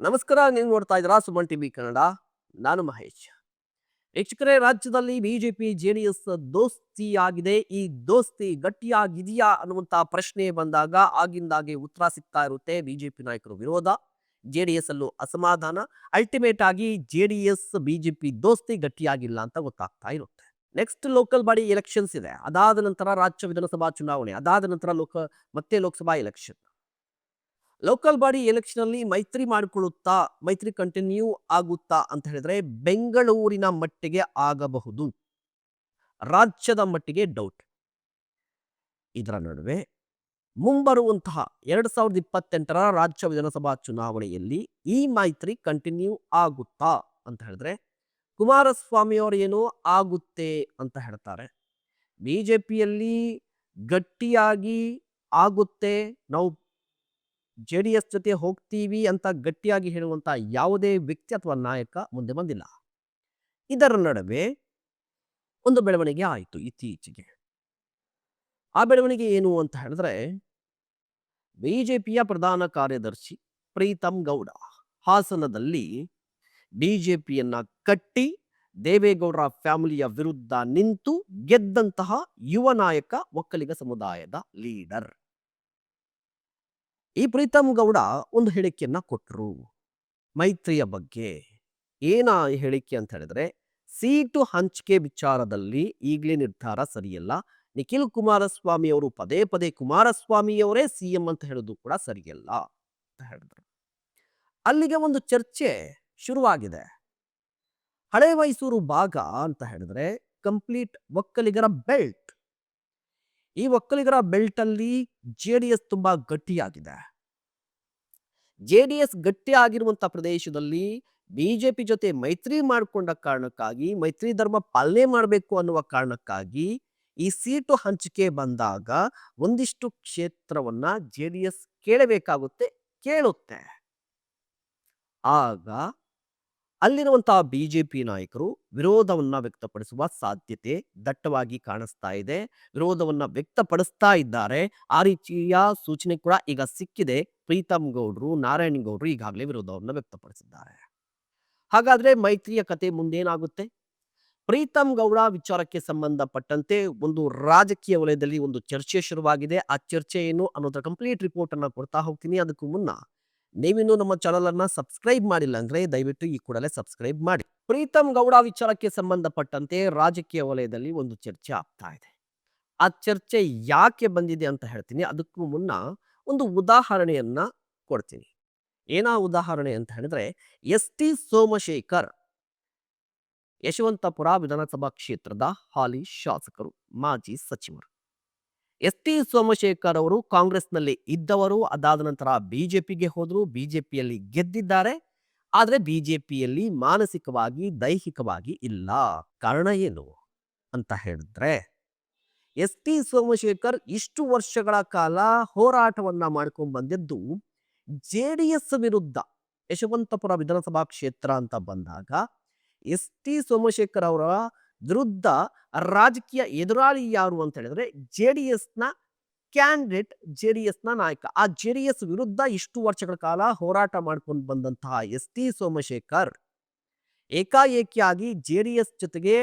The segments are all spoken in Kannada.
ನಮಸ್ಕಾರ, ನೀವು ನೋಡ್ತಾ ಇದ್ದೀರಾ ಸುಮನ್ ಟಿವಿ ಕನ್ನಡ. ನಾನು ಮಹೇಶ್. ವೀಕ್ಷಕರೇ, ರಾಜ್ಯದಲ್ಲಿ ಬಿಜೆಪಿ ಜೆಡಿಎಸ್ ದೋಸ್ತಿ ಆಗಿದೆ. ಈ ದೋಸ್ತಿ ಗಟ್ಟಿಯಾಗಿದೆಯಾ ಅನ್ನುವಂತ ಪ್ರಶ್ನೆ ಬಂದಾಗ ಆಗಿಂದಾಗೆ ಉತ್ತರ ಸಿಗ್ತಾ ಇರುತ್ತೆ. ಬಿಜೆಪಿ ನಾಯಕರು ವಿರೋಧ, ಜೆಡಿಎಸ್ ಅಲ್ಲೂ ಅಸಮಾಧಾನ. ಅಲ್ಟಿಮೇಟ್ ಆಗಿ ಜೆಡಿಎಸ್ ಬಿಜೆಪಿ ದೋಸ್ತಿ ಗಟ್ಟಿಯಾಗಿಲ್ಲ ಅಂತ ಗೊತ್ತಾಗ್ತಾ ಇರುತ್ತೆ. ನೆಕ್ಸ್ಟ್ ಲೋಕಲ್ ಬಾಡಿ ಎಲೆಕ್ಷನ್ಸ್ ಇದೆ. ಅದಾದ ನಂತರ ರಾಜ್ಯ ವಿಧಾನಸಭಾ ಚುನಾವಣೆ, ಅದಾದ ನಂತರ ಮತ್ತೆ Lok Sabha election. Local body election ಅಲ್ಲಿ ಮೈತ್ರಿ ಮಾಡಿಕೊಳ್ಳುತ್ತಾ, ಮೈತ್ರಿ ಕಂಟಿನ್ಯೂ ಆಗುತ್ತಾ ಅಂತ ಹೇಳಿದ್ರೆ ಬೆಂಗಳೂರಿನ ಮಟ್ಟಿಗೆ ಆಗಬಹುದು, ರಾಜ್ಯದ ಮಟ್ಟಿಗೆ ಡೌಟ್. ಇದರ ನಡುವೆ ಮುಂಬರುವಂತಹ 2028ರ ರಾಜ್ಯ ವಿಧಾನಸಭಾ ಚುನಾವಣೆಯಲ್ಲಿ ಈ ಮೈತ್ರಿ ಕಂಟಿನ್ಯೂ ಆಗುತ್ತಾ ಅಂತ ಹೇಳಿದ್ರೆ ಕುಮಾರಸ್ವಾಮಿ ಅವರು ಏನೋ ಆಗುತ್ತೆ ಅಂತ ಹೇಳ್ತಾರೆ. ಬಿಜೆಪಿಯಲ್ಲಿ ಗಟ್ಟಿಯಾಗಿ ಆಗುತ್ತೆ, ನಾವು ಜೆಡಿಎಸ್ ಜೊತೆ ಹೋಗ್ತೀವಿ ಅಂತ ಗಟ್ಟಿಯಾಗಿ ಹೇಳುವಂತ ಯಾವುದೇ ವ್ಯಕ್ತಿ ಅಥವಾ ನಾಯಕ ಮುಂದೆ ಬಂದಿಲ್ಲ. ಇದರ ನಡುವೆ ಒಂದು ಬೆಳವಣಿಗೆ ಆಯಿತು ಇತ್ತೀಚೆಗೆ. ಆ ಬೆಳವಣಿಗೆ ಏನು ಅಂತ ಹೇಳಿದ್ರೆ, ಬಿಜೆಪಿಯ ಪ್ರಧಾನ ಕಾರ್ಯದರ್ಶಿ ಪ್ರೀತಮ್ ಗೌಡ ಹಾಸನದಲ್ಲಿ ಬಿಜೆಪಿಯನ್ನ ಕಟ್ಟಿ ದೇವೇಗೌಡರ ಫ್ಯಾಮಿಲಿಯ ವಿರುದ್ಧ ನಿಂತು ಗೆದ್ದಂತಹ ಯುವ ನಾಯಕ, ಒಕ್ಕಲಿಗ ಸಮುದಾಯದ ಲೀಡರ್. ಈ ಪ್ರೀತಮ್ ಗೌಡ ಒಂದು ಹೇಳಿಕೆಯನ್ನ ಕೊಟ್ಟರು ಮೈತ್ರಿಯ ಬಗ್ಗೆ. ಏನ ಈ ಹೇಳಿಕೆ ಅಂತ ಹೇಳಿದ್ರೆ, ಸೀಟು ಹಂಚಿಕೆ ವಿಚಾರದಲ್ಲಿ ಈಗಲೇ ನಿರ್ಧಾರ ಸರಿಯಲ್ಲ. ನಿಖಿಲ್ ಕುಮಾರಸ್ವಾಮಿ ಅವರು ಪದೇ ಪದೇ ಕುಮಾರಸ್ವಾಮಿಯವರೇ ಸಿಎಂ ಅಂತ ಹೇಳೋದು ಕೂಡ ಸರಿಯಲ್ಲ ಅಂತ ಹೇಳಿದ್ರು. ಅಲ್ಲಿಗೆ ಒಂದು ಚರ್ಚೆ ಶುರುವಾಗಿದೆ. ಹಳೆ ಮೈಸೂರು ಭಾಗ ಅಂತ ಹೇಳಿದ್ರೆ ಕಂಪ್ಲೀಟ್ ಒಕ್ಕಲಿಗರ ಬೆಲ್ಟ್. ಈ ಒಕ್ಕಲಿಗರ ಬೆಲ್ಟ್ ಅಲ್ಲಿ ಜೆಡಿಎಸ್ ತುಂಬಾ ಗಟ್ಟಿಯಾಗಿದೆ. ಜೆಡಿಎಸ್ ಗಟ್ಟಿ ಆಗಿರುವಂತಹ ಪ್ರದೇಶದಲ್ಲಿ ಬಿಜೆಪಿ ಜೊತೆ ಮೈತ್ರಿ ಮಾಡಿಕೊಂಡ ಕಾರಣಕ್ಕಾಗಿ, ಮೈತ್ರಿ ಧರ್ಮ ಪಾಲನೆ ಮಾಡಬೇಕು ಅನ್ನುವ ಕಾರಣಕ್ಕಾಗಿ ಈ ಸೀಟು ಹಂಚಿಕೆ ಬಂದಾಗ ಒಂದಿಷ್ಟು ಕ್ಷೇತ್ರವನ್ನ ಜೆಡಿಎಸ್ ಕೇಳಬೇಕಾಗುತ್ತೆ, ಕೇಳುತ್ತೆ. ಆಗ ಅಲ್ಲಿರುವಂತಹ ಬಿಜೆಪಿ ನಾಯಕರು ವಿರೋಧವನ್ನ ವ್ಯಕ್ತಪಡಿಸುವ ಸಾಧ್ಯತೆ ದಟ್ಟವಾಗಿ ಕಾಣಿಸ್ತಾ ಇದೆ. ವಿರೋಧವನ್ನ ವ್ಯಕ್ತಪಡಿಸ್ತಾ ಇದ್ದಾರೆ. ಆ ರೀತಿಯ ಸೂಚನೆ ಕೂಡ ಈಗ ಸಿಕ್ಕಿದೆ. ಪ್ರೀತಮ್ ಗೌಡ್ರು, ನಾರಾಯಣಗೌಡರು ಈಗಾಗಲೇ ವಿರೋಧವನ್ನ ವ್ಯಕ್ತಪಡಿಸಿದ್ದಾರೆ. ಹಾಗಾದ್ರೆ ಮೈತ್ರಿಯ ಕತೆ ಮುಂದೇನಾಗುತ್ತೆ? ಪ್ರೀತಮ್ ಗೌಡ ವಿಚಾರಕ್ಕೆ ಸಂಬಂಧಪಟ್ಟಂತೆ ಒಂದು ರಾಜಕೀಯ ವಲಯದಲ್ಲಿ ಒಂದು ಚರ್ಚೆ ಶುರುವಾಗಿದೆ. ಆ ಚರ್ಚೆ ಏನು ಅನ್ನೋದರ ಕಂಪ್ಲೀಟ್ ರಿಪೋರ್ಟ್ ಅನ್ನ ಕೊಡ್ತಾ ಹೋಗ್ತೀನಿ. ಅದಕ್ಕೂ ಮುನ್ನ ನೀವಿನ್ನೂ ನಮ್ಮ ಚಾನಲ್ ಅನ್ನ ಸಬ್ಸ್ಕ್ರೈಬ್ ಮಾಡಿಲ್ಲ ಅಂದ್ರೆ ದಯವಿಟ್ಟು ಈ ಕೂಡಲೇ ಸಬ್ಸ್ಕ್ರೈಬ್ ಮಾಡಿ. ಪ್ರೀತಮ್ ಗೌಡ ವಿಚಾರಕ್ಕೆ ಸಂಬಂಧಪಟ್ಟಂತೆ ರಾಜಕೀಯ ವಲಯದಲ್ಲಿ ಒಂದು ಚರ್ಚೆ ಆಗ್ತಾ ಇದೆ. ಆ ಚರ್ಚೆ ಯಾಕೆ ಬಂದಿದೆ ಅಂತ ಹೇಳ್ತೀನಿ. ಅದಕ್ಕೂ ಮುನ್ನ ಒಂದು ಉದಾಹರಣೆಯನ್ನ ಕೊಡ್ತೀನಿ. ಏನಾ ಉದಾಹರಣೆ ಅಂತ ಹೇಳಿದ್ರೆ, ಎಸ್.ಟಿ. ಸೋಮಶೇಖರ್ ಯಶವಂತಪುರ ವಿಧಾನಸಭಾ ಕ್ಷೇತ್ರದ ಹಾಲಿ ಶಾಸಕರು, ಮಾಜಿ ಸಚಿವರು. ಎಸ್.ಟಿ. ಸೋಮಶೇಖರ್ ಅವರು ಕಾಂಗ್ರೆಸ್ನಲ್ಲಿ ಇದ್ದವರು. ಅದಾದ ನಂತರ ಬಿಜೆಪಿಗೆ ಹೋದ್ರು, ಬಿಜೆಪಿಯಲ್ಲಿ ಗೆದ್ದಿದ್ದಾರೆ. ಆದ್ರೆ ಬಿಜೆಪಿಯಲ್ಲಿ ಮಾನಸಿಕವಾಗಿ, ದೈಹಿಕವಾಗಿ ಇಲ್ಲ. ಕಾರಣ ಏನು ಅಂತ ಹೇಳಿದ್ರೆ, ಎಸ್.ಟಿ. ಸೋಮಶೇಖರ್ ಇಷ್ಟು ವರ್ಷಗಳ ಕಾಲ ಹೋರಾಟವನ್ನ ಮಾಡ್ಕೊಂಡು ಬಂದಿದ್ದು ಜೆಡಿಎಸ್ ವಿರುದ್ಧ. ಯಶವಂತಪುರ ವಿಧಾನಸಭಾ ಕ್ಷೇತ್ರ ಅಂತ ಬಂದಾಗ ಎಸ್.ಟಿ. ಸೋಮಶೇಖರ್ ಅವರ ವಿರುದ್ಧ ರಾಜಕೀಯ ಎದುರಾಳಿ ಯಾರು ಅಂತ ಹೇಳಿದ್ರೆ ಜೆಡಿಎಸ್ನ ಕ್ಯಾಂಡಿಡೇಟ್, ಜೆಡಿಎಸ್ನ ನಾಯಕ. ಆ ಜೆಡಿಎಸ್ ವಿರುದ್ಧ ಇಷ್ಟು ವರ್ಷಗಳ ಕಾಲ ಹೋರಾಟ ಮಾಡ್ಕೊಂಡು ಬಂದಂತಹ ಎಸ್.ಟಿ. ಸೋಮಶೇಖರ್ ಏಕಾಏಕಿಯಾಗಿ ಜೆಡಿಎಸ್ ಜೊತೆಗೆ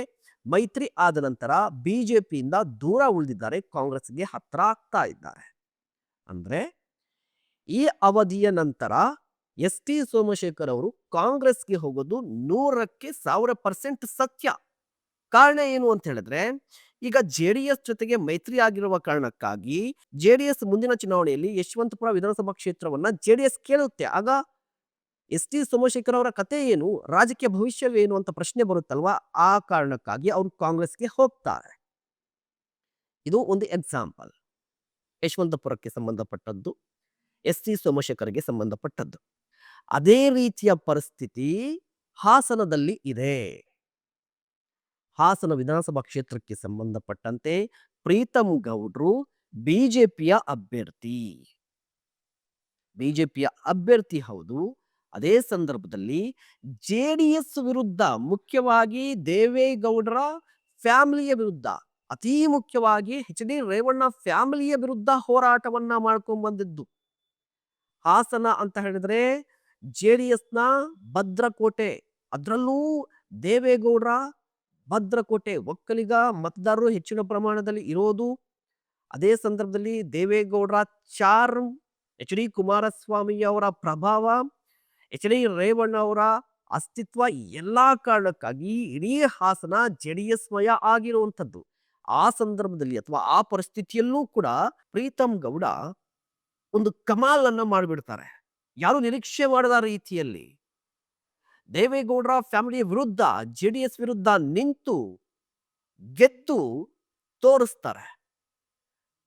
ಮೈತ್ರಿ ಆದ ನಂತರ ಬಿಜೆಪಿಯಿಂದ ದೂರ ಉಳಿದಿದ್ದಾರೆ, ಕಾಂಗ್ರೆಸ್ಗೆ ಹತ್ರ ಆಗ್ತಾ ಇದ್ದಾರೆ. ಅಂದ್ರೆ ಈ ಅವಧಿಯ ನಂತರ ಎಸ್.ಟಿ. ಸೋಮಶೇಖರ್ ಅವರು ಕಾಂಗ್ರೆಸ್ಗೆ ಹೋಗೋದು 100ಕ್ಕೆ 1000% ಸತ್ಯ. ಕಾರಣ ಏನು ಅಂತ ಹೇಳಿದ್ರೆ, ಈಗ ಜೆಡಿಎಸ್ ಜೊತೆಗೆ ಮೈತ್ರಿ ಆಗಿರುವ ಕಾರಣಕ್ಕಾಗಿ ಜೆಡಿಎಸ್ ಮುಂದಿನ ಚುನಾವಣೆಯಲ್ಲಿ ಯಶವಂತಪುರ ವಿಧಾನಸಭಾ ಕ್ಷೇತ್ರವನ್ನ ಜೆಡಿಎಸ್ ಕೇಳುತ್ತೆ. ಆಗ ಎಸ್.ಟಿ. ಸೋಮಶೇಖರ್ ಅವರ ಕತೆ ಏನು, ರಾಜಕೀಯ ಭವಿಷ್ಯವೇನು ಅಂತ ಪ್ರಶ್ನೆ ಬರುತ್ತಲ್ವಾ. ಆ ಕಾರಣಕ್ಕಾಗಿ ಅವರು ಕಾಂಗ್ರೆಸ್ಗೆ ಹೋಗ್ತಾರೆ. ಇದು ಒಂದು ಎಕ್ಸಾಂಪಲ್. ಯಶವಂತಪುರಕ್ಕೆ ಸಂಬಂಧಪಟ್ಟದ್ದು, ಎಸ್.ಟಿ. ಸೋಮಶೇಖರ್ಗೆ ಸಂಬಂಧಪಟ್ಟದ್ದು. ಅದೇ ರೀತಿಯ ಪರಿಸ್ಥಿತಿ ಹಾಸನದಲ್ಲಿ ಇದೆ. ಹಾಸನ ವಿಧಾನಸಭಾ ಕ್ಷೇತ್ರಕ್ಕೆ ಸಂಬಂಧಪಟ್ಟಂತೆ ಪ್ರೀತಮ್ ಗೌಡ್ರು ಬಿಜೆಪಿಯ ಅಭ್ಯರ್ಥಿ ಹೌದು. ಅದೇ ಸಂದರ್ಭದಲ್ಲಿ ಜೆಡಿಎಸ್ ವಿರುದ್ಧ, ಮುಖ್ಯವಾಗಿ ದೇವೇಗೌಡರ ಫ್ಯಾಮಿಲಿಯ ವಿರುದ್ಧ, ಅತಿ ಮುಖ್ಯವಾಗಿ ಎಚ್.ಡಿ. ರೇವಣ್ಣ ಫ್ಯಾಮಿಲಿಯ ವಿರುದ್ಧ ಹೋರಾಟವನ್ನ ಮಾಡ್ಕೊಂಡ್ ಬಂದಿದ್ದು. ಹಾಸನ ಅಂತ ಹೇಳಿದ್ರೆ ಜೆಡಿಎಸ್ನ ಭದ್ರಕೋಟೆ, ಅದರಲ್ಲೂ ದೇವೇಗೌಡರ ಭದ್ರಕೋಟೆ, ಒಕ್ಕಲಿಗ ಮತದಾರರು ಹೆಚ್ಚಿನ ಪ್ರಮಾಣದಲ್ಲಿ ಇರೋದು. ಅದೇ ಸಂದರ್ಭದಲ್ಲಿ ದೇವೇಗೌಡರ ಚಾರ್ಮ್, ಎಚ್ ಡಿ ಕುಮಾರಸ್ವಾಮಿ ಅವರ ಪ್ರಭಾವ, ಎಚ್ ಡಿ ರೇವಣ್ಣ ಅವರ ಅಸ್ತಿತ್ವ, ಎಲ್ಲಾ ಕಾರಣಕ್ಕಾಗಿ ಇಡೀ ಹಾಸನ ಜೆಡಿಎಸ್ ಮಯ ಆಗಿರುವಂಥದ್ದು. ಆ ಸಂದರ್ಭದಲ್ಲಿ ಅಥವಾ ಆ ಪರಿಸ್ಥಿತಿಯಲ್ಲೂ ಕೂಡ ಪ್ರೀತಮ್ ಗೌಡ ಒಂದು ಕಮಾಲ್ ಅನ್ನ ಮಾಡಿಬಿಡ್ತಾರೆ. ಯಾರು ನಿರೀಕ್ಷೆ ಮಾಡದ ರೀತಿಯಲ್ಲಿ ದೇವೇಗೌಡರ ಫ್ಯಾಮಿಲಿಯ ವಿರುದ್ಧ, ಜೆಡಿಎಸ್ ವಿರುದ್ಧ ನಿಂತು ಗೆದ್ದು ತೋರಿಸ್ತಾರೆ.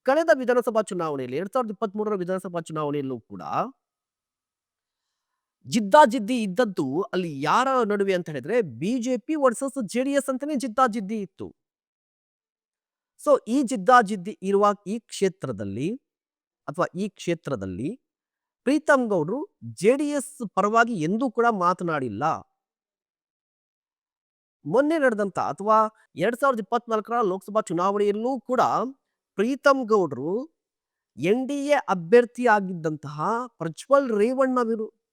ಕಳೆದ ವಿಧಾನಸಭಾ ಚುನಾವಣೆಯಲ್ಲಿ 2023ರ ವಿಧಾನಸಭಾ ಚುನಾವಣೆಯಲ್ಲೂ ಕೂಡ ಜಿದ್ದಾಜಿದ್ದಿ ಇದ್ದದ್ದು ಅಲ್ಲಿ ಯಾರ ನಡುವೆ ಅಂತ ಹೇಳಿದ್ರೆ ಬಿಜೆಪಿ ವರ್ಸಸ್ ಜೆಡಿಎಸ್ ಅಂತಾನೆ ಜಿದ್ದಾಜಿದ್ದಿ ಇತ್ತು. ಸೊ ಈ ಜಿದ್ದಾಜಿದ್ದಿ ಇರುವ ಈ ಕ್ಷೇತ್ರದಲ್ಲಿ ಪ್ರೀತಮ್ ಗೌಡ್ರು ಜೆಡಿಎಸ್ ಪರವಾಗಿ ಎಂದೂ ಕೂಡ ಮಾತನಾಡಿಲ್ಲ. ಮೊನ್ನೆ ನಡೆದಂತ ಅಥವಾ 2024ರ ಲೋಕಸಭಾ ಚುನಾವಣೆಯಲ್ಲೂ ಕೂಡ ಪ್ರೀತಮ್ ಗೌಡ್ರು ಎನ್-ಡಿ-ಎ ಅಭ್ಯರ್ಥಿಯಾಗಿದ್ದಂತಹ ಪ್ರಜ್ವಲ್ ರೇವಣ್ಣ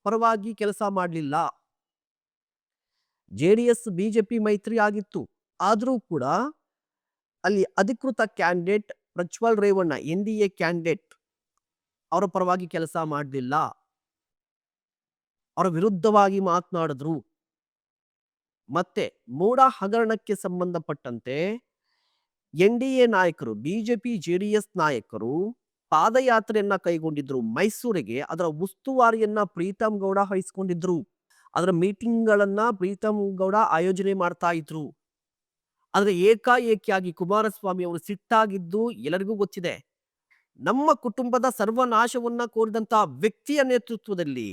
ಪರವಾಗಿ ಕೆಲಸ ಮಾಡಲಿಲ್ಲ. ಜೆಡಿಎಸ್ ಬಿಜೆಪಿ ಮೈತ್ರಿ ಆಗಿತ್ತು, ಆದರೂ ಕೂಡ ಅಲ್ಲಿ ಅಧಿಕೃತ candidate Prajwal Revanna, N-D-A candidate, ಅವರ ಪರವಾಗಿ ಕೆಲಸ ಮಾಡಲಿಲ್ಲ. ಅವರ ವಿರುದ್ಧವಾಗಿ ಮಾತನಾಡಿದ್ರು. ಮತ್ತೆ ಮೂಡ ಹಗರಣಕ್ಕೆ ಸಂಬಂಧಪಟ್ಟಂತೆ ಎನ್-ಡಿ-ಎ ನಾಯಕರು, ಬಿಜೆಪಿ ಜೆಡಿಎಸ್ ನಾಯಕರು ಪಾದಯಾತ್ರೆಯನ್ನ ಕೈಗೊಂಡಿದ್ರು ಮೈಸೂರಿಗೆ. ಅದರ ಉಸ್ತುವಾರಿಯನ್ನ ಪ್ರೀತಮ್ ಗೌಡ ವಹಿಸಿಕೊಂಡಿದ್ರು. ಅದರ ಮೀಟಿಂಗ್ಗಳನ್ನ ಪ್ರೀತಮ್ ಗೌಡ ಆಯೋಜನೆ ಮಾಡ್ತಾ ಇದ್ರು. ಆದ್ರೆ ಏಕಾಏಕಿಯಾಗಿ ಕುಮಾರಸ್ವಾಮಿ ಅವರು ಸಿಟ್ಟಾಗಿದ್ದು ಎಲ್ಲರಿಗೂ ಗೊತ್ತಿದೆ. ನಮ್ಮ ಕುಟುಂಬದ ಸರ್ವನಾಶವನ್ನ ಕೋರಿದಂತ ವ್ಯಕ್ತಿಯ ನೇತೃತ್ವದಲ್ಲಿ,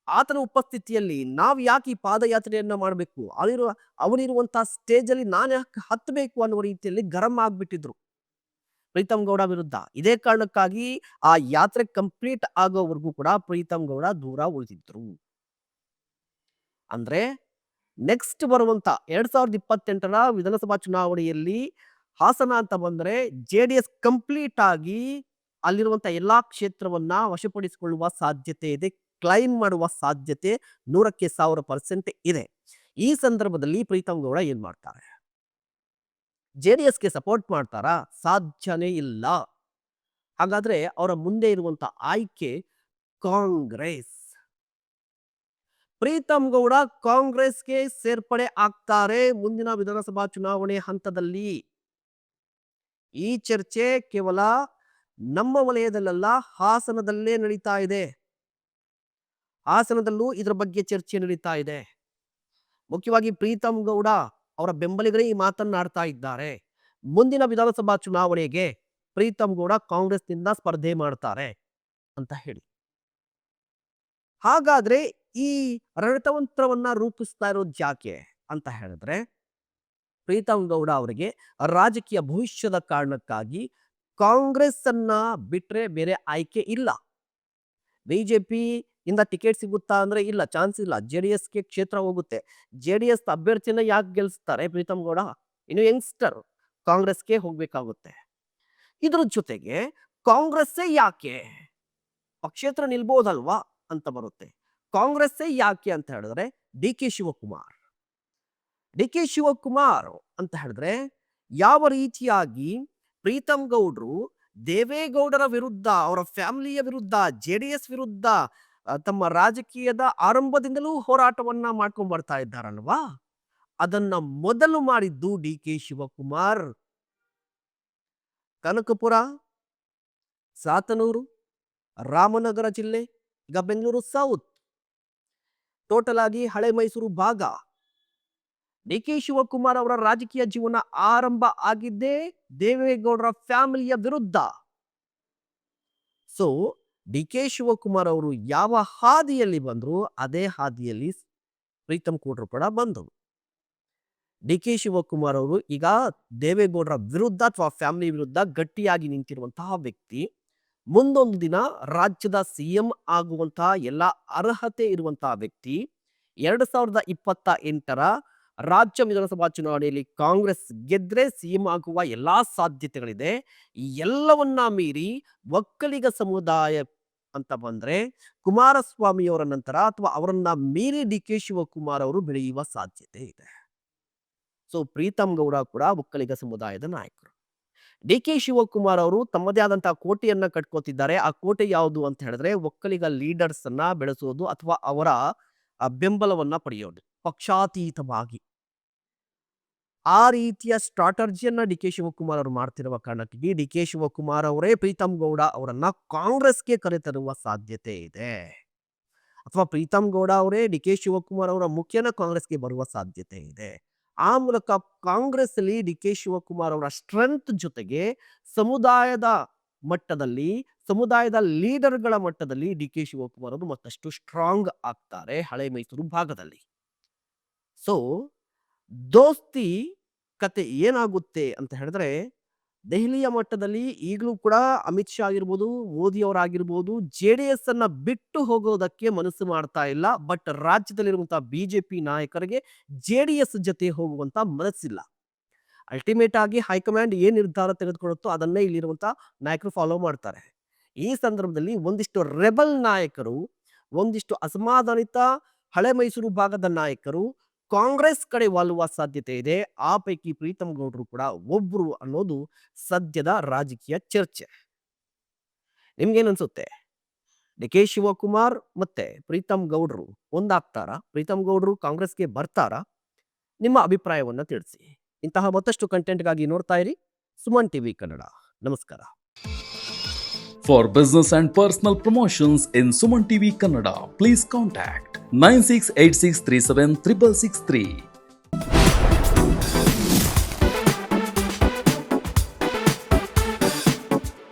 ಆತನ ಉಪಸ್ಥಿತಿಯಲ್ಲಿ ನಾವು ಯಾಕೆ ಈ ಪಾದಯಾತ್ರೆಯನ್ನ ಮಾಡಬೇಕು, ಅವನಿರುವಂತಹ ಸ್ಟೇಜ್ ಅಲ್ಲಿ ನಾನು ಯಾಕೆ ಹತ್ತಬೇಕು ಅನ್ನುವ ರೀತಿಯಲ್ಲಿ ಗರಂ ಆಗ್ಬಿಟ್ಟಿದ್ರು ಪ್ರೀತಮ್ ಗೌಡ ವಿರುದ್ಧ. ಇದೇ ಕಾರಣಕ್ಕಾಗಿ ಆ ಯಾತ್ರೆ ಕಂಪ್ಲೀಟ್ ಆಗೋವರೆಗೂ ಕೂಡ ಪ್ರೀತಮ್ ಗೌಡ ದೂರ ಉಳಿದಿದ್ರು. ಅಂದ್ರೆ ನೆಕ್ಸ್ಟ್ ಬರುವಂತ 2028ರ ವಿಧಾನಸಭಾ ಚುನಾವಣೆಯಲ್ಲಿ ಹಾಸನ ಅಂತ ಬಂದ್ರೆ ಜೆಡಿಎಸ್ ಕಂಪ್ಲೀಟ್ ಆಗಿ ಅಲ್ಲಿರುವಂತ ಎಲ್ಲಾ ಕ್ಷೇತ್ರವನ್ನ ವಶಪಡಿಸಿಕೊಳ್ಳುವ ಸಾಧ್ಯತೆ ಇದೆ, ಕ್ಲೈಮ್ ಮಾಡುವ ಸಾಧ್ಯತೆ 100% ಇದೆ. ಈ ಸಂದರ್ಭದಲ್ಲಿ ಪ್ರೀತಮ್ ಗೌಡ ಏನ್ ಮಾಡ್ತಾರೆ? ಜೆಡಿಎಸ್ಗೆ ಸಪೋರ್ಟ್ ಮಾಡ್ತಾರಾ? ಸಾಧ್ಯನೇ ಇಲ್ಲ. ಹಾಗಾದ್ರೆ ಅವರ ಮುಂದೆ ಇರುವಂತ ಆಯ್ಕೆ ಕಾಂಗ್ರೆಸ್. ಪ್ರೀತಮ್ ಗೌಡ ಕಾಂಗ್ರೆಸ್ಗೆ ಸೇರ್ಪಡೆ ಆಗ್ತಾರೆ ಮುಂದಿನ ವಿಧಾನಸಭಾ ಚುನಾವಣೆ ಹಂತದಲ್ಲಿ. ಈ ಚರ್ಚೆ ಕೇವಲ ನಮ್ಮ ವಲಯದಲ್ಲ, ಹಾಸನದಲ್ಲೇ ನಡೀತಾ ಇದೆ. ಹಾಸನದಲ್ಲೂ ಇದರ ಬಗ್ಗೆ ಚರ್ಚೆ ನಡೀತಾ ಇದೆ. ಮುಖ್ಯವಾಗಿ ಪ್ರೀತಮ್ ಗೌಡ ಅವರ ಬೆಂಬಲಿಗರೇ ಈ ಮಾತನ್ನಾಡ್ತಾ ಇದ್ದಾರೆ. ಮುಂದಿನ ವಿಧಾನಸಭಾ ಚುನಾವಣೆಗೆ ಪ್ರೀತಮ್ ಗೌಡ ಕಾಂಗ್ರೆಸ್ನಿಂದ ಸ್ಪರ್ಧೆ ಮಾಡ್ತಾರೆ ಅಂತ ಹೇಳಿ. ಹಾಗಾದ್ರೆ ಈ ರಣತಂತ್ರವನ್ನ ರೂಪಿಸ್ತಾ ಇರೋದು ಯಾಕೆ ಅಂತ ಹೇಳಿದ್ರೆ, ಪ್ರೀತಮ್ ಗೌಡ ಅವರಿಗೆ ರಾಜಕೀಯ ಭವಿಷ್ಯದ ಕಾರಣಕ್ಕಾಗಿ ಕಾಂಗ್ರೆಸ್ ಅನ್ನ ಬಿಟ್ರೆ ಬೇರೆ ಆಯ್ಕೆ ಇಲ್ಲ. ಬಿಜೆಪಿ ಇಂದ ಟಿಕೆಟ್ ಸಿಗುತ್ತಾ ಅಂದ್ರೆ ಇಲ್ಲ, ಚಾನ್ಸ್ ಇಲ್ಲ. ಜೆಡಿಎಸ್ಗೆ ಕ್ಷೇತ್ರ ಹೋಗುತ್ತೆ. ಜೆಡಿಎಸ್ ಅಭ್ಯರ್ಥಿನ ಯಾಕೆ ಗೆಲ್ಲಿಸ್ತಾರೆ ಪ್ರೀತಮ್ ಗೌಡ? ಇನ್ನು ಯಂಗ್ಸ್ಟರ್, ಕಾಂಗ್ರೆಸ್ಗೆ ಹೋಗ್ಬೇಕಾಗುತ್ತೆ. ಇದ್ರ ಜೊತೆಗೆ ಕಾಂಗ್ರೆಸ್ಸೇ ಯಾಕೆ, ಪಕ್ಷೇತರ ನಿಲ್ಬೋದಲ್ವಾ ಅಂತ ಬರುತ್ತೆ. ಕಾಂಗ್ರೆಸ್ಸೇ ಯಾಕೆ ಅಂತ ಹೇಳಿದ್ರೆ ಡಿ ಕೆ ಶಿವಕುಮಾರ್ ಅಂತ ಹೇಳಿದ್ರೆ ಯಾವ ರೀತಿಯಾಗಿ ಪ್ರೀತಮ್ ಗೌಡ್ರು ದೇವೇಗೌಡರ ವಿರುದ್ಧ, ಅವರ ಫ್ಯಾಮಿಲಿಯ ವಿರುದ್ಧ, ಜೆಡಿಎಸ್ ವಿರುದ್ಧ ತಮ್ಮ ರಾಜಕೀಯದ ಆರಂಭದಿಂದಲೂ ಹೋರಾಟವನ್ನ ಮಾಡ್ಕೊಂಡ್ ಬರ್ತಾ ಇದ್ದಾರಲ್ವಾ, ಅದನ್ನ ಮೊದಲು ಮಾಡಿದ್ದು ಡಿ ಕೆ ಶಿವಕುಮಾರ್. ಕನಕಪುರ, ಸಾತನೂರು, ರಾಮನಗರ ಜಿಲ್ಲೆ, ಈಗ ಬೆಂಗಳೂರು ಸೌತ್, ಟೋಟಲ್ ಆಗಿ ಹಳೆ ಮೈಸೂರು ಭಾಗ, ಡಿ ಕೆ ಶಿವಕುಮಾರ್ ಅವರ ರಾಜಕೀಯ ಜೀವನ ಆರಂಭ ಆಗಿದ್ದೇ ದೇವೇಗೌಡರ ಫ್ಯಾಮಿಲಿಯ ವಿರುದ್ಧ. ಸೊ ಡಿ ಕೆ ಶಿವಕುಮಾರ್ ಅವರು ಯಾವ ಹಾದಿಯಲ್ಲಿ ಬಂದ್ರು ಅದೇ ಹಾದಿಯಲ್ಲಿ ಪ್ರೀತಮ್ ಗೌಡ್ರು ಕೂಡ ಬಂದರು. ಡಿ ಕೆ ಶಿವಕುಮಾರ್ ಅವರು ಈಗ ದೇವೇಗೌಡರ ವಿರುದ್ಧ ಅಥವಾ ಫ್ಯಾಮಿಲಿ ವಿರುದ್ಧ ಗಟ್ಟಿಯಾಗಿ ನಿಂತಿರುವಂತಹ ವ್ಯಕ್ತಿ. ಮುಂದೊಂದು ದಿನ ರಾಜ್ಯದ ಸಿಎಂ ಆಗುವಂತಹ ಎಲ್ಲ ಅರ್ಹತೆ ಇರುವಂತಹ ವ್ಯಕ್ತಿ. 2028ರ ರಾಜ್ಯ ವಿಧಾನಸಭಾ ಚುನಾವಣೆಯಲ್ಲಿ ಕಾಂಗ್ರೆಸ್ ಗೆದ್ರೆ ಸಿಎಂ ಆಗುವ ಎಲ್ಲಾ ಸಾಧ್ಯತೆಗಳಿದೆ. ಈ ಎಲ್ಲವನ್ನ ಮೀರಿ ಒಕ್ಕಲಿಗ ಸಮುದಾಯ ಅಂತ ಬಂದ್ರೆ ಕುಮಾರಸ್ವಾಮಿಯವರ ನಂತರ ಅಥವಾ ಅವರನ್ನ ಮೀರಿ ಡಿ ಕೆ ಶಿವಕುಮಾರ್ ಅವರು ಬೆಳೆಯುವ ಸಾಧ್ಯತೆ ಇದೆ. ಸೊ ಪ್ರೀತಮ್ ಗೌಡ ಕೂಡ ಒಕ್ಕಲಿಗ ಸಮುದಾಯದ ನಾಯಕರು. ಡಿ ಕೆ ಶಿವಕುಮಾರ್ ಅವರು ತಮ್ಮದೇ ಆದಂತಹ ಕೋಟೆಯನ್ನ ಕಟ್ಕೋತಿದ್ದಾರೆ. ಆ ಕೋಟೆ ಯಾವುದು ಅಂತ ಹೇಳಿದ್ರೆ ಒಕ್ಕಲಿಗ ಲೀಡರ್ಸ್ ಅನ್ನ ಬೆಳೆಸೋದು ಅಥವಾ ಅವರ ಬೆಂಬಲವನ್ನ ಪಡೆಯೋದು ಪಕ್ಷಾತೀತವಾಗಿ. ಆ ರೀತಿಯ ಸ್ಟ್ರಾಟರ್ಜಿಯನ್ನ ಡಿ ಕೆ ಶಿವಕುಮಾರ್ ಅವರು ಮಾಡ್ತಿರುವ ಕಾರಣಕ್ಕಾಗಿ ಡಿ ಕೆ ಶಿವಕುಮಾರ್ ಅವರೇ ಪ್ರೀತಮ್ ಗೌಡ ಅವರನ್ನ ಕಾಂಗ್ರೆಸ್ಗೆ ಕರೆತರುವ ಸಾಧ್ಯತೆ ಇದೆ. ಅಥವಾ ಪ್ರೀತಮ್ ಗೌಡ ಅವರೇ ಡಿ ಕೆ ಶಿವಕುಮಾರ್ ಅವರ ಮುಖ್ಯನ ಕಾಂಗ್ರೆಸ್ಗೆ ಬರುವ ಸಾಧ್ಯತೆ ಇದೆ. ಆ ಮೂಲಕ ಕಾಂಗ್ರೆಸ್ ಅಲ್ಲಿ ಡಿ ಕೆ ಶಿವಕುಮಾರ್ ಅವರ ಸ್ಟ್ರೆಂತ್ ಜೊತೆಗೆ ಸಮುದಾಯದ ಮಟ್ಟದಲ್ಲಿ, ಸಮುದಾಯದ ಲೀಡರ್ಗಳ ಮಟ್ಟದಲ್ಲಿ ಡಿ ಕೆ ಶಿವಕುಮಾರ್ ಅವರು ಮತ್ತಷ್ಟು ಸ್ಟ್ರಾಂಗ್ ಆಗ್ತಾರೆ ಹಳೆ ಮೈಸೂರು ಭಾಗದಲ್ಲಿ. ಸೊ ದೋಸ್ತಿ ಕತೆ ಏನಾಗುತ್ತೆ ಅಂತ ಹೇಳಿದ್ರೆ ದೆಹಲಿಯ ಮಟ್ಟದಲ್ಲಿ ಈಗಲೂ ಕೂಡ ಅಮಿತ್ ಶಾ ಆಗಿರ್ಬೋದು, ಮೋದಿ ಅವರಾಗಿರ್ಬೋದು ಜೆಡಿಎಸ್ ಅನ್ನ ಬಿಟ್ಟು ಹೋಗೋದಕ್ಕೆ ಮನಸ್ಸು ಮಾಡ್ತಾ ಇಲ್ಲ. ಬಟ್ ರಾಜ್ಯದಲ್ಲಿರುವಂತಹ ಬಿಜೆಪಿ ನಾಯಕರಿಗೆ ಜೆಡಿಎಸ್ ಜೊತೆ ಹೋಗುವಂತ ಮನಸ್ಸಿಲ್ಲ. ಅಲ್ಟಿಮೇಟ್ ಆಗಿ ಹೈಕಮಾಂಡ್ ಏನ್ ನಿರ್ಧಾರ ತೆಗೆದುಕೊಳ್ಳುತ್ತೋ ಅದನ್ನೇ ಇಲ್ಲಿರುವಂತಹ ನಾಯಕರು ಫಾಲೋ ಮಾಡ್ತಾರೆ. ಈ ಸಂದರ್ಭದಲ್ಲಿ ಒಂದಿಷ್ಟು ರೆಬಲ್ ನಾಯಕರು, ಒಂದಿಷ್ಟು ಅಸಮಾಧಾನಿತ ಹಳೆ ಮೈಸೂರು ಭಾಗದ ನಾಯಕರು ಕಾಂಗ್ರೆಸ್ ಕಡೆ ವಾಲುವ ಸಾಧ್ಯತೆ ಇದೆ. ಆ ಪೈಕಿ ಪ್ರೀತಮ್ ಗೌಡರು ಕೂಡ ಒಬ್ರು ಅನ್ನೋದು ಸದ್ಯದ ರಾಜಕೀಯ ಚರ್ಚೆ. ನಿಮ್ಗೇನನ್ಸುತ್ತೆ? ಡಿ ಕೆ ಶಿವಕುಮಾರ್ ಮತ್ತೆ ಪ್ರೀತಮ್ ಗೌಡರು ಒಂದಾಗ್ತಾರಾ? ಪ್ರೀತಮ್ ಗೌಡರು ಕಾಂಗ್ರೆಸ್ಗೆ ಬರ್ತಾರಾ? ನಿಮ್ಮ ಅಭಿಪ್ರಾಯವನ್ನ ತಿಳಿಸಿ. ಇಂತಹ ಮತ್ತಷ್ಟು ಕಂಟೆಂಟ್ಗಾಗಿ ನೋಡ್ತಾ ಇರಿ ಸುಮನ್ ಟಿವಿ ಕನ್ನಡ. ನಮಸ್ಕಾರ. For business and personal promotions in Suman TV Kannada, please contact 9686376663.